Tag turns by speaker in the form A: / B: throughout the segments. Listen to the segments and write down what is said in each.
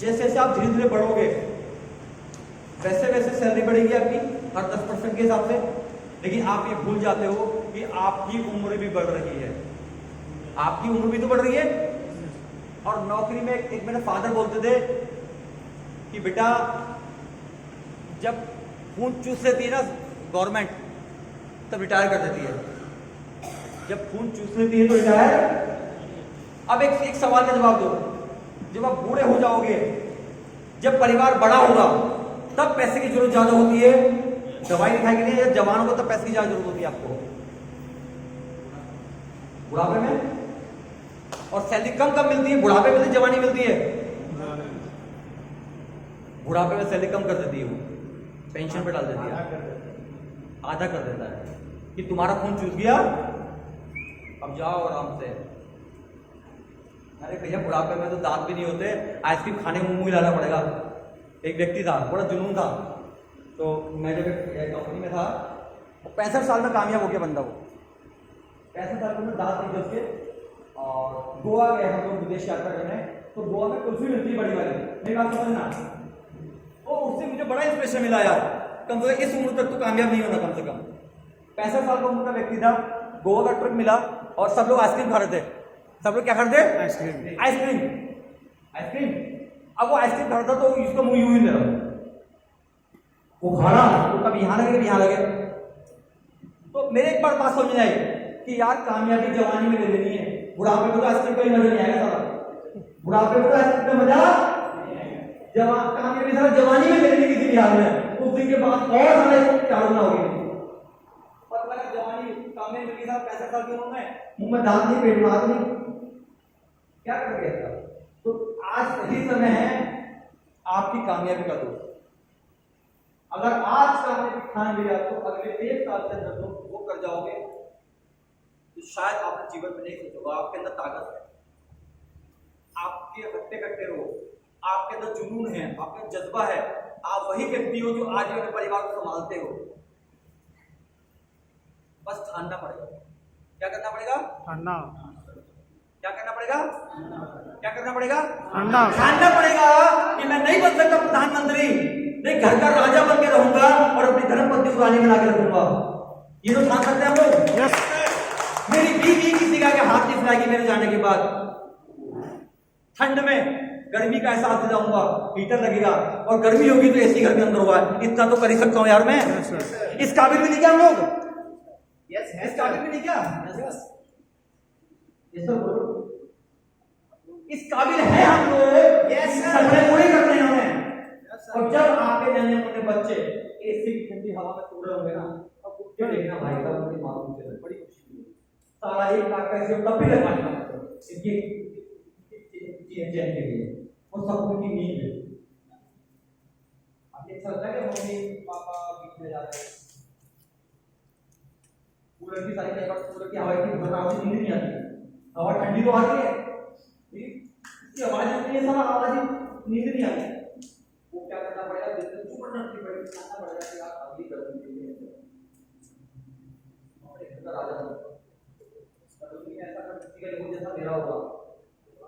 A: जैसे जैसे आप धीरे धीरे बढ़ोगे वैसे वैसे सैलरी बढ़ेगी आपकी हर 10% के हिसाब से। लेकिन आप ये भूल जाते हो कि आपकी उम्र भी बढ़ रही है, आपकी उम्र भी तो बढ़ रही है। और नौकरी में एक मेरे फादर बोलते थे कि बेटा जब खून चूस लेती है ना गवर्नमेंट तब रिटायर कर देती है, जब खून चूस लेती है तो रिटायर। अब एक सवाल का जवाब दो, जब आप बूढ़े हो जाओगे, जब परिवार बड़ा होगा तब पैसे की जरूरत ज्यादा होती है, दवाई दिखाई के लिए जब जवान होगा तब पैसे की ज्यादा जरूरत होती है आपको बुढ़ापे में। और सैलरी कम कम मिलती है, बुढ़ापे में जवानी मिलती है, बुढ़ापे में सैलरी कम कर देती है, वो पेंशन पे डाल देती है, आधा कर देता है कि तुम्हारा खून चूस गया अब जाओ आराम से। अरे भैया बुढ़ापे में तो दांत भी नहीं होते, आइसक्रीम खाने मुंह हिलाना पड़ेगा। एक व्यक्ति था, बड़ा जुनून था, तो मैं जब कंपनी में था, 65 साल में कामयाब हो गया बंदा। वो 65 साल में दांत नहीं थे उसके, और गोवा गए हम लोग विदेश यात्रा करने, तो गोवा में कुल्फी मिलती है बड़ी वाली, मेरी बात समझना। तो उससे मुझे बड़ा इंस्पिरेशन मिला यार, कम से कम इस उम्र तक तो कामयाब नहीं होना, कम से कम 65 साल का उम्र का व्यक्ति था। गोवा का ट्रिप मिला और सब लोग आइसक्रीम खा रहे थे। सब लोग क्या खा रहे थे? Ice cream ice cream ice cream. अब वो आइसक्रीम खा रहा था तो इसको मुंह यूं ही ले रहा, वो खाना तो कभी यहाँ लगे कभी यहाँ लगे। तो मेरे एक बार बात समझ आई कि यार कामयाबी जवानी में ले लेनी है, बुढ़ापे को तो आइसक्रीम का ही मजा नहीं आएगा सारा, बुढ़ापे को तो आइसक्रीम का मजा जवान कामयाबी सारा जवानी में ले लेनी किसी भी हाल में, उस दिन के बाद और सारे चालू ना होगी। पर लगा जवानी कामयाबी मिल गई, 65 साल की उम्र में मुंह में दांत नहीं, पेट में हाथ नहीं, क्या कर गया? तो आज सही समय है आपकी कामयाबी का दोस्त। अगर आज कामयाबी ठान लिया तो अगले 1 साल के अंदर वो कर जाओगे तो शायद आपने जीवन में नहीं सोचोगे। आपके अंदर ताकत है, आपके हट्टे कट्टे हो, आपके अंदर जुनून है, आपके जज्बा है, आप वही व्यक्ति हो जो आज अपने परिवार को संभालते हो। बस ठानना पड़ेगा। क्या करना पड़ेगा? ठानना। क्या करना पड़ेगा? क्या करना पड़ेगा? ठानना पड़ेगा कि मैं नहीं बन सकता प्रधानमंत्री, नहीं घर का राजा बन के रहूंगा और अपनी धर्मपत्नी को रानी बना के रखूंगा। ये तो ठान सकते हैं हम लोग। यस। मेरी बीवी किसी का हाथ नहीं फैलाएगी मेरे जाने के बाद। ठंड में गर्मी का एहसास दिलाऊंगा, हीटर लगेगा, और गर्मी होगी तो एसी घर के अंदर होगा। इतना तो कर ही सकता हूँ यार मैं। इस काबिल भी नहीं क्या हम लोग? यस। इस काबिल भी नहीं क्या? ये सब बोलो, इस काबिल है हम लोग। यस सर, पूरे करते हैं हमें। और जब आपके जन्म होने बच्चे एसी की ठंडी हवा में सो रहे होंगे ना, अब उठ के देखना भाई साहब, बड़ी मालूम चले, बड़ी खुशी हुई। सारा 1 लाख का ऐसे तब भी लगवाना इसकी चैन के लिए, और सब उनकी नींद है। अब एक सकता है कि मम्मी पापा बीच में जा रहे हैं, कूलर की सारी कूलर की हवा की बनावट से नींद नहीं आती, हवा ठंडी तो आती है, इसकी आवाज इतनी है, सारा आवाज नींद नहीं आती। वो क्या करना पड़ेगा? जितने सुपर नटली बड़ी खाना पड़ेगा कि आप अभी कर दीजिए और एक तरह आ जाओ। कभी ऐसा कर किसी का जैसा मेरा होगा,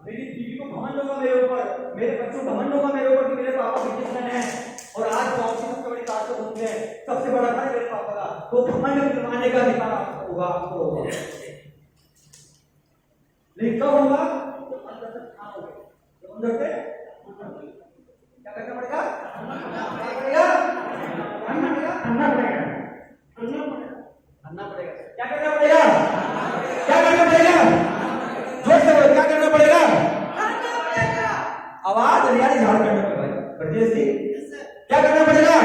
A: मेरी बीवी को घमंड होगा मेरे ऊपर, मेरे बच्चों को घमंड होगा मेरे ऊपर कि मेरे पापा बिजनेसमैन हैं और आज गांव की सबसे बड़ी कार से घूमते हैं, सबसे बड़ा घर मेरे पापा का, तो घमंड दिलाने का अधिकार होगा आपको होगा। लेकिन कब होगा? तो अंदर से ठानोगे, तो अंदर से क्या करना पड़ेगा? अन्ना पड़ेगा। क्या करना पड़ेगा? क्या करना पड़ेगा? जोर से बोलो, क्या करना पड़ेगा? आवाज हरियाणी झारखंड में भाई ब्रजेश जी, क्या करना पड़ेगा?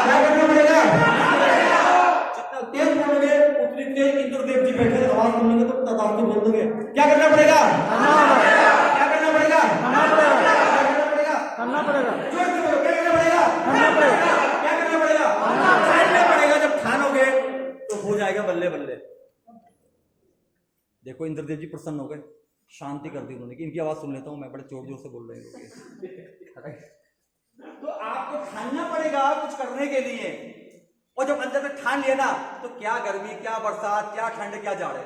A: क्या करना पड़ेगा? जितना तेज बोलोगे उतनी तेज इंद्रदेव जी बैठे आवाज सुनेंगे तो तथास्तु बोल दोगे। क्या करना पड़ेगा? क्या करना पड़ेगा? करना पड़ेगा। जोर से बोलो, क्या करना पड़ेगा? क्या करना पड़ेगा? करना पड़ेगा। जब ठानोगे तो हो जाएगा बल्ले बल्ले। देखो इंद्रदेव जी प्रसन्न हो गए, शांति कर दी उन्होंने कि इनकी आवाज सुन लेता हूं मैं, बड़े जोर जोर से बोल रहे हैं। तो आपको ठानना पड़ेगा कुछ करने के लिए, और जब अंदर से ठान लिया ना तो क्या गर्मी, क्या बरसात, क्या ठंड, क्या जाड़े,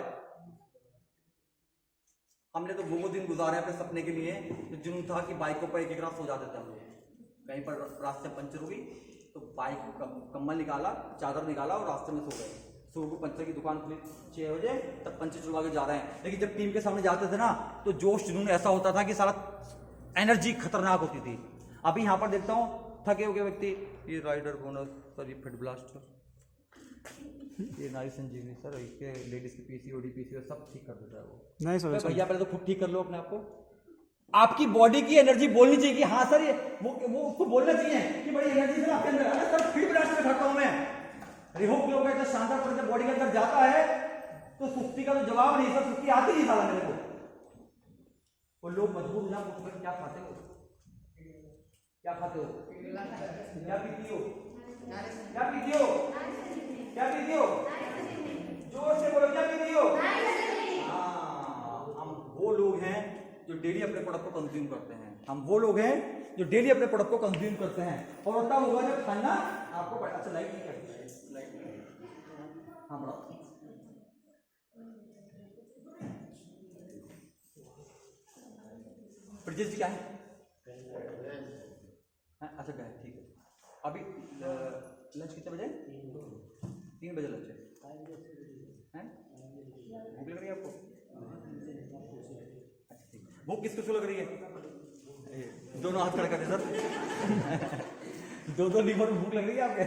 A: हमने तो वो दिन गुजारे अपने सपने के लिए, तो जुनून था कि बाइकों पर एक एक रात सो जाते थे हम लोग। कहीं पर रास्ते पंचर हो गई तो बाइक कम्बल निकाला, चादर निकाला और रास्ते में सो गए। सुबह को पंचर की दुकान खुली 6 बजे, तब पंचर छुड़वा के जा रहे हैं। लेकिन जब टीम के सामने जाते थे ना तो जोश जुनून ऐसा होता था कि सारा एनर्जी खतरनाक होती थी। अभी यहाँ पर देखता हूँ थके हो गए व्यक्ति, ये राइडर बोनस सर, ये फिट ब्लास्टर, ये नारी संजीवनी सर, इसके लेडीज की पीसीओडी पीसीओ सब ठीक कर देता है वो। नहीं सर भैया पहले तो खुद ठीक कर लो अपने आप को। आपकी बॉडी की एनर्जी बोलनी चाहिए कि हाँ सर ये वो उसको बोलना चाहिए कि बड़ी एनर्जी सर आपके अंदर। अरे सर फिट ब्लास्टर करता हूँ मैं। अरे हो लोग ऐसा शानदार पर जब बॉडी के अंदर जाता है तो सुस्ती का तो जवाब नहीं सर, सुस्ती आती नहीं साला मेरे को। वो लोग मजबूर ना पूछकर क्या खाते हो, क्या खाते हो, क्या पीती हो, क्या पीती हो, क्या पीती हो, जोर से बोलो क्या पीती हो। हाँ, हम वो लोग हैं जो डेली अपने प्रोडक्ट को कंज्यूम करते हैं। हम वो लोग हैं जो डेली अपने प्रोडक्ट को कंज्यूम करते हैं। और तब होगा जब खाना आपको अच्छा लाइट नहीं करती, लाइट हाँ बड़ा ब्रिजेश जी क्या है? अच्छा क्या है, ठीक है। अभी लंच कितने बजे? 3 बजे लंच है। भूख लग रही है आपको? अच्छा ठीक। भूख किसको लग रही है? दोनों हाथ खड़े कर दे सर। दो लीवर में भूख लग रही है आपके?